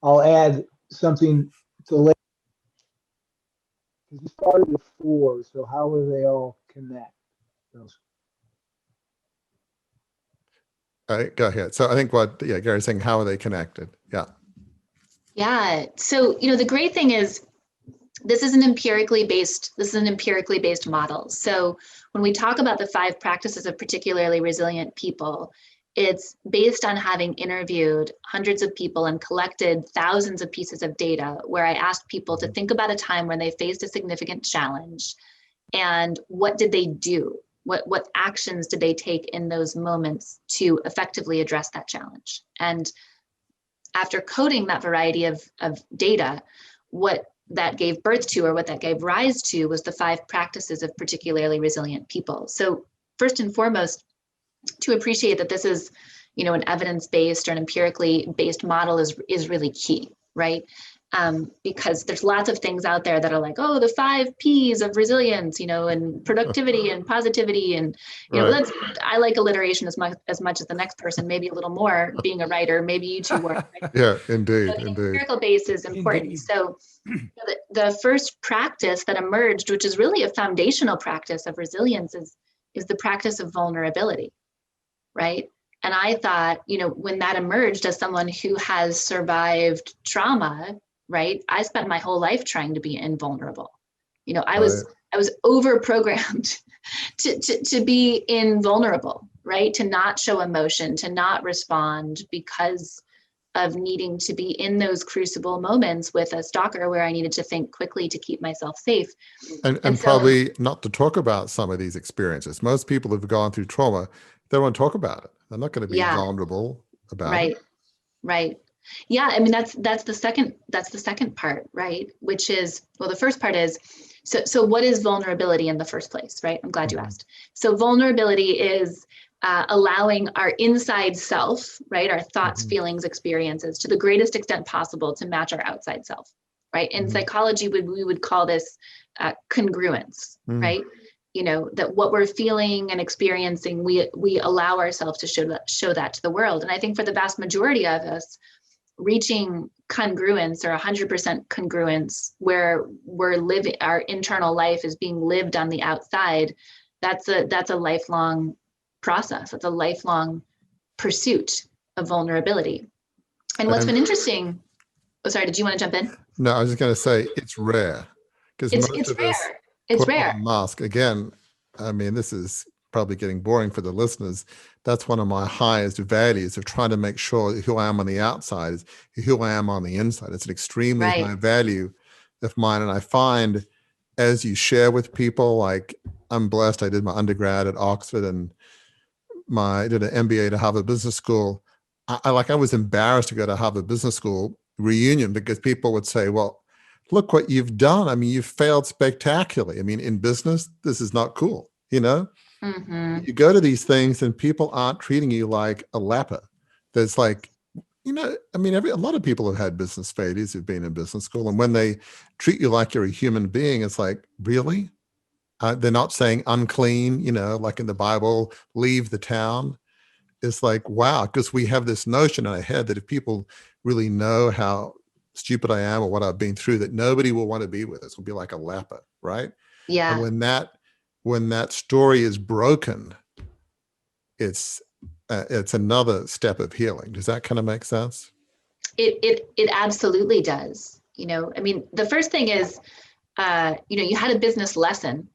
I'll add something to later. Because you started with 4, so how will they all connect? Those. All right, go ahead. So I think Gary's saying, how are they connected? Yeah. Yeah. So, the great thing is this is an empirically based model. So when we talk about the 5 practices of particularly resilient people, it's based on having interviewed hundreds of people and collected thousands of pieces of data, where I asked people to think about a time when they faced a significant challenge and what did they do? What actions did they take in those moments to effectively address that challenge? And after coding that variety of data, what that gave birth to, or what that gave rise to, was the 5 practices of particularly resilient people. So first and foremost, to appreciate that this is, an evidence-based or an empirically based model is really key, right? Because there's lots of things out there that are like, oh, the 5 P's of resilience, and productivity and positivity. And, Right. I like alliteration as much as the next person, maybe a little more, being a writer, maybe you two work. Right? Yeah, indeed. So the empirical base is important. Indeed. So the first practice that emerged, which is really a foundational practice of resilience, is the practice of vulnerability, right? And I thought, when that emerged, as someone who has survived trauma, right? I spent my whole life trying to be invulnerable. I was over programmed to be invulnerable, right? To not show emotion, to not respond, because of needing to be in those crucible moments with a stalker where I needed to think quickly to keep myself safe. And so, probably not to talk about some of these experiences. Most people who've gone through trauma, they won't talk about it. They're not going to be vulnerable about it. Right. Yeah. I mean, that's the second part, right? Which is, well, the first part is, so what is vulnerability in the first place, right? I'm glad you asked. So vulnerability is allowing our inside self, right? Our thoughts, feelings, experiences, to the greatest extent possible to match our outside self, right? In psychology, we would call this congruence, right? That what we're feeling and experiencing, we allow ourselves to show that to the world. And I think for the vast majority of us, reaching congruence, or 100% congruence, where we're living, our internal life is being lived on the outside, that's a lifelong process. It's a lifelong pursuit of vulnerability. And what's been interesting, sorry, did you want to jump in? No, I was just going to say it's rare, because most of us put on a mask. Again, I mean, this is probably getting boring for the listeners. That's one of my highest values, of trying to make sure that who I am on the outside is who I am on the inside. It's an extremely high value of mine. And I find, as you share with people, like, I'm blessed. I did my undergrad at Oxford and I did an MBA at Harvard Business School. I was embarrassed to go to Harvard Business School reunion, because people would say, well, look what you've done. I mean, you've failed spectacularly. I mean, in business, this is not cool. You go to these things and people aren't treating you like a leper. There's like, I mean, a lot of people have had business failures who've been in business school. And when they treat you like you're a human being, it's like, really? They're not saying unclean, like in the Bible, leave the town. It's like, wow, because we have this notion in our head that if people really know how stupid I am or what I've been through, that nobody will want to be with us. We'll be like a leper, right? Yeah. And when that story is broken, it's another step of healing. Does that kind of make sense? It absolutely does. I mean, the first thing is, you had a business lesson,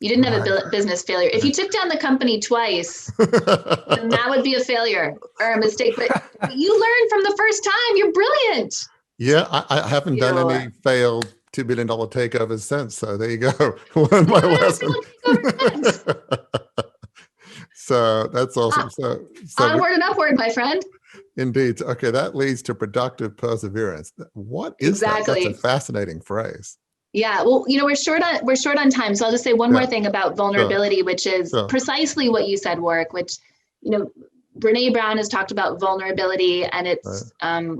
You didn't have a Right. business failure. If you took down the company twice, then that would be a failure or a mistake. But you learned from the first time. You're brilliant. Yeah, I haven't done You. any failed $2 billion takeovers since. So there you go. Learned my lesson. So that's awesome. So Onward and upward, my friend. indeed. Okay, that leads to productive perseverance. What is that? That's a Exactly. fascinating phrase. Yeah, well, we're short on time, so I'll just say one more thing about vulnerability, which is precisely what you said, Warwick. Which, Brene Brown has talked about vulnerability and its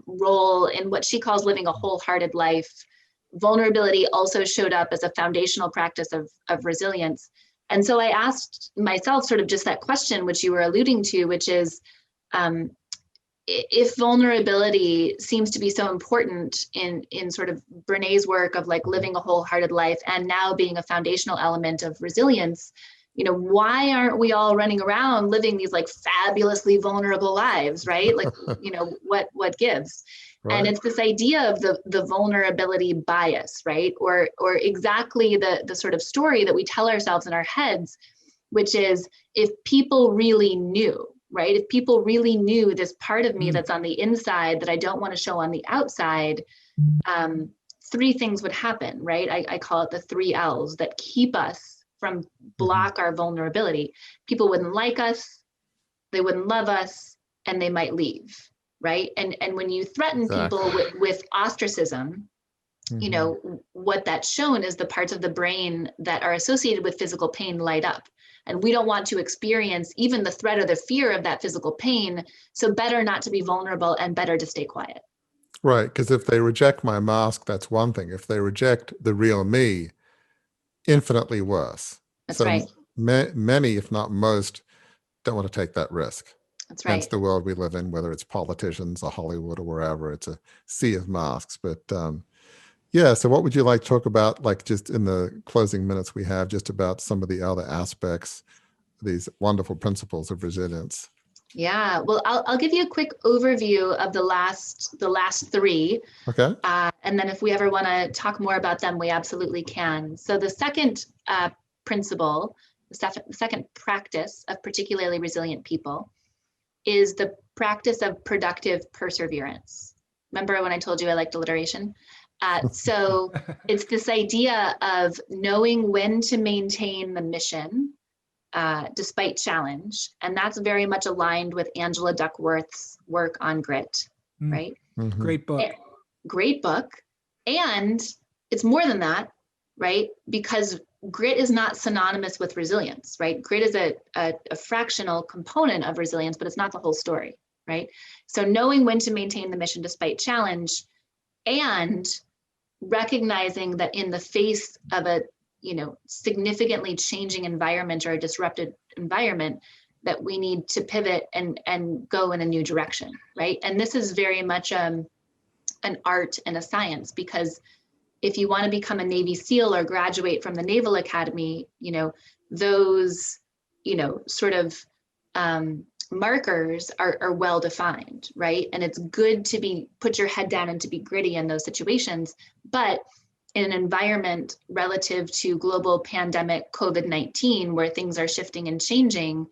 role in what she calls living a wholehearted life. Vulnerability also showed up as a foundational practice of resilience, and so I asked myself sort of just that question, which you were alluding to, which is, if vulnerability seems to be so important in sort of Brené's work of like living a wholehearted life and now being a foundational element of resilience, why aren't we all running around living these like fabulously vulnerable lives, right? Like, what gives? Right. And it's this idea of the vulnerability bias, right? Or exactly the sort of story that we tell ourselves in our heads, which is, if people really knew, right? If people really knew this part of me that's on the inside that I don't want to show on the outside, three things would happen, right? I call it the 3 L's that keep us from block our vulnerability. People wouldn't like us, they wouldn't love us, and they might leave, right? And when you threaten people with ostracism, what that's shown is the parts of the brain that are associated with physical pain light up. And we don't want to experience even the threat or the fear of that physical pain. So better not to be vulnerable and better to stay quiet. Right. Because if they reject my mask, that's one thing. If they reject the real me, infinitely worse. That's right. Many, if not most, don't want to take that risk. That's right. Hence the world we live in, whether it's politicians or Hollywood or wherever, it's a sea of masks. But so what would you like to talk about, like just in the closing minutes we have, just about some of the other aspects, these wonderful principles of resilience? Yeah, well, I'll give you a quick overview of the last 3. Okay. And then if we ever want to talk more about them, we absolutely can. So the second principle, the second practice of particularly resilient people is the practice of productive perseverance. Remember when I told you I liked alliteration? So it's this idea of knowing when to maintain the mission despite challenge. And that's very much aligned with Angela Duckworth's work on grit, right? Mm-hmm. Great book. Great book. And it's more than that, right? Because grit is not synonymous with resilience, right? Grit is a fractional component of resilience, but it's not the whole story, right? So knowing when to maintain the mission despite challenge, and recognizing that in the face of a significantly changing environment or a disrupted environment, that we need to pivot and go in a new direction, right? And this is very much an art and a science, because if you want to become a Navy SEAL or graduate from the Naval Academy, those sort of markers are well defined, right? And it's good to put your head down and to be gritty in those situations. But in an environment relative to global pandemic COVID-19, where things are shifting and changing,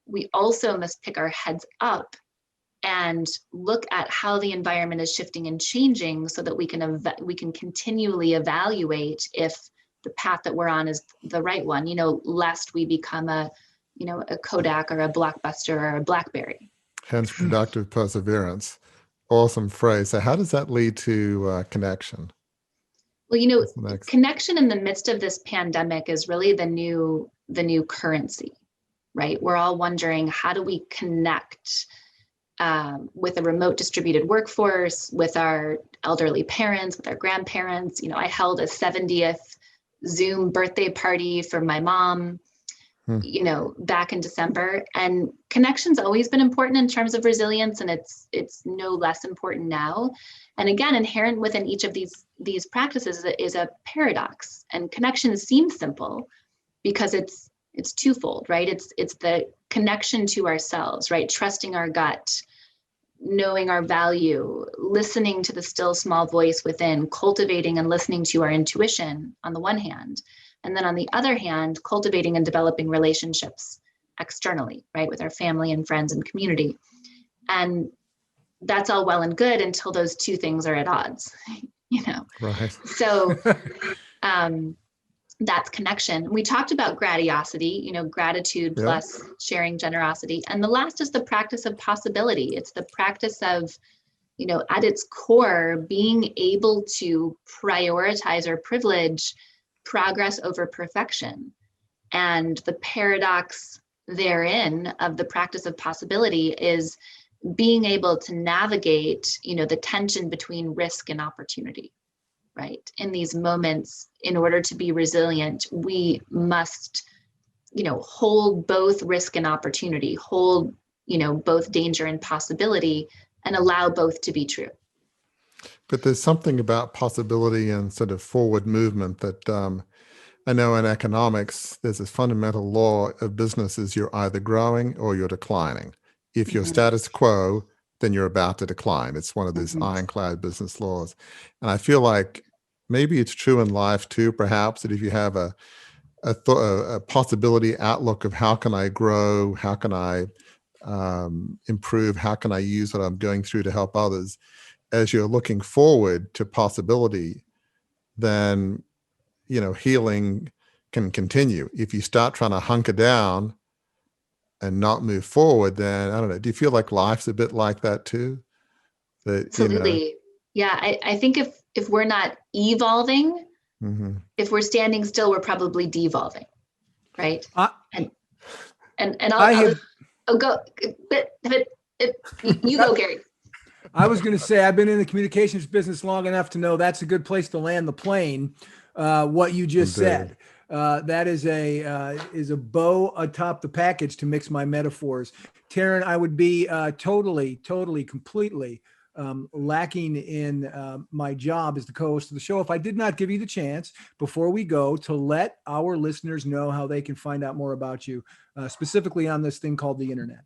we also must pick our heads up and look at how the environment is shifting and changing, so that we can continually evaluate if the path that we're on is the right one, lest we become a Kodak or a Blockbuster or a BlackBerry. Hence productive perseverance. Awesome phrase. So how does that lead to connection? Well, connection in the midst of this pandemic is really the new currency, right? We're all wondering, how do we connect with a remote distributed workforce, with our elderly parents, with our grandparents? I held a 70th Zoom birthday party for my mom, back in December, and connection's always been important in terms of resilience, and it's no less important now. And again, inherent within each of these practices is a paradox. And connection seems simple because it's twofold, right? It's the connection to ourselves, right? Trusting our gut, knowing our value, listening to the still small voice within, cultivating and listening to our intuition on the one hand. And then on the other hand, cultivating and developing relationships externally, right, with our family and friends and community. And that's all well and good until those two things are at odds, Right. So that's connection. We talked about gradiosity, gratitude plus sharing generosity. And the last is the practice of possibility. It's the practice of, at its core, being able to prioritize or privilege progress over perfection. And the paradox therein of the practice of possibility is being able to navigate, the tension between risk and opportunity, right? In these moments, in order to be resilient, we must, hold both risk and opportunity, hold, both danger and possibility, and allow both to be true. But there's something about possibility and sort of forward movement that I know in economics, there's a fundamental law of business is you're either growing or you're declining. If you're status quo, then you're about to decline. It's one of these ironclad business laws. And I feel like maybe it's true in life too, perhaps, that if you have a possibility outlook of how can I grow, how can I improve, how can I use what I'm going through to help others, as you're looking forward to possibility, then, healing can continue. If you start trying to hunker down and not move forward, then I don't know. Do you feel like life's a bit like that too? That, Absolutely. Yeah. I think if we're not evolving, if we're standing still, we're probably devolving. Right. You go, Gary. I was going to say, I've been in the communications business long enough to know that's a good place to land the plane. What you just said, that is a bow atop the package, to mix my metaphors. Taryn, I would be totally, completely lacking in my job as the co-host of the show if I did not give you the chance, before we go, to let our listeners know how they can find out more about you, specifically on this thing called the internet.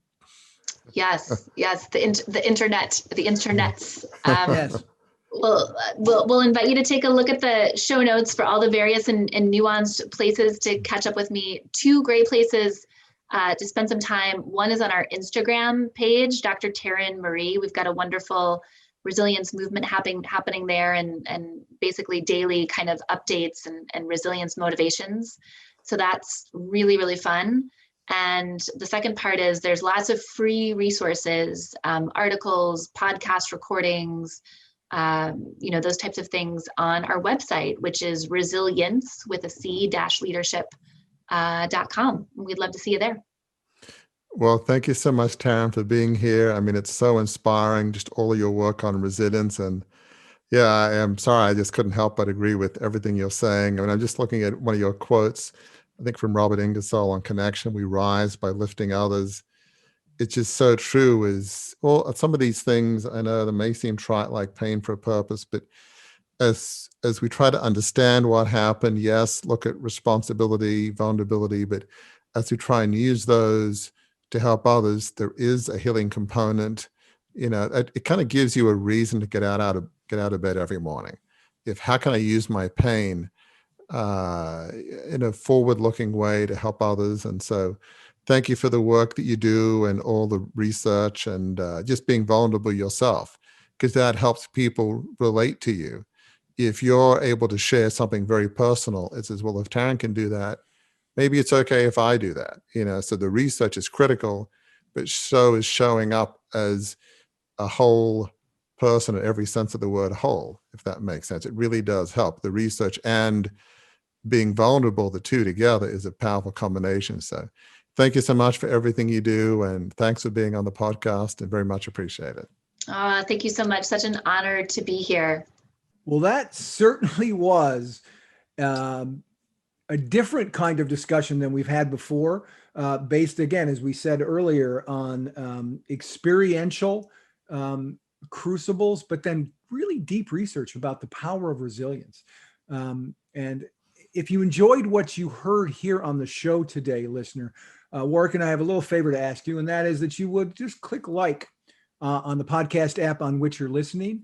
Yes, the internets. Yes. We'll invite you to take a look at the show notes for all the various and nuanced places to catch up with me. 2 great places to spend some time. One is on our Instagram page, Dr. Taryn Marie. We've got a wonderful resilience movement happening there, and basically daily kind of updates and resilience motivations. So that's really, really fun. And the second part is there's lots of free resources, articles, podcast recordings, those types of things on our website, which is resilience with a c-leadership.com. We'd love to see you there. Well, thank you so much, Taryn, for being here. I mean, it's so inspiring, just all of your work on resilience. And yeah, I am sorry, I just couldn't help but agree with everything you're saying. I mean, I'm just looking at one of your quotes, I think from Robert Ingersoll on connection. We rise by lifting others. It's just so true. Is well, some of these things, I know they may seem trite, like pain for a purpose, but as we try to understand what happened, yes, look at responsibility, vulnerability, but as we try and use those to help others, there is a healing component. It kind of gives you a reason to get out of bed every morning. How can I use my pain in a forward-looking way to help others? And so thank you for the work that you do and all the research and just being vulnerable yourself, because that helps people relate to you. If you're able to share something very personal, it's as well, if Taryn can do that, maybe it's okay if I do that. So the research is critical, but so is showing up as a whole person in every sense of the word whole, if that makes sense. It really does help. The research and being vulnerable, the two together, is a powerful combination. So thank you so much for everything you do. And thanks for being on the podcast, and very much appreciate it. Thank you so much. Such an honor to be here. Well, that certainly was a different kind of discussion than we've had before, based, again, as we said earlier, on experiential crucibles, but then really deep research about the power of resilience. And if you enjoyed what you heard here on the show today, listener, Warwick and I have a little favor to ask you, and that is that you would just click like on the podcast app on which you're listening.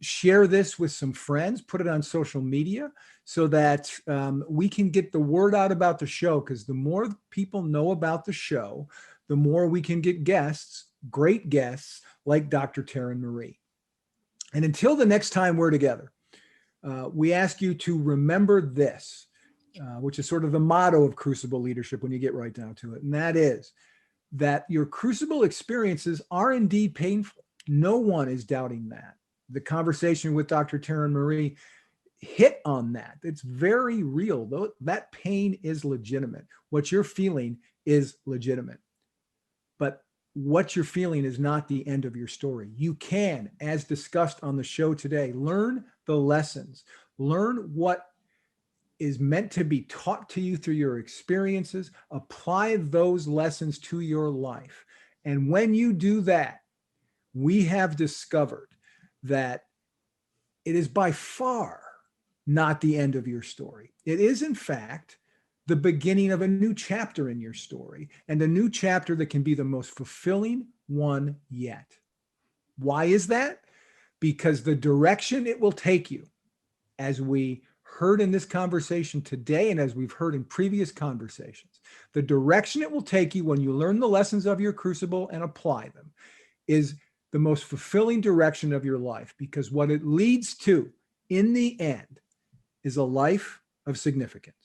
Share this with some friends, put it on social media so that we can get the word out about the show, because the more people know about the show, the more we can get guests, great guests like Dr. Taryn Marie. And until the next time we're together, we ask you to remember this, which is sort of the motto of Crucible Leadership when you get right down to it. And that is that your crucible experiences are indeed painful. No one is doubting that. The conversation with Dr. Taryn Marie hit on that. It's very real, though. That pain is legitimate. What you're feeling is legitimate. But what you're feeling is not the end of your story. You can, as discussed on the show today, learn the lessons, learn what is meant to be taught to you through your experiences, apply those lessons to your life. And when you do that, we have discovered that it is by far not the end of your story. It is, in fact, the beginning of a new chapter in your story, and a new chapter that can be the most fulfilling one yet. Why is that? Because the direction it will take you, as we heard in this conversation today and as we've heard in previous conversations, the direction it will take you when you learn the lessons of your crucible and apply them is the most fulfilling direction of your life, because what it leads to in the end is a life of significance.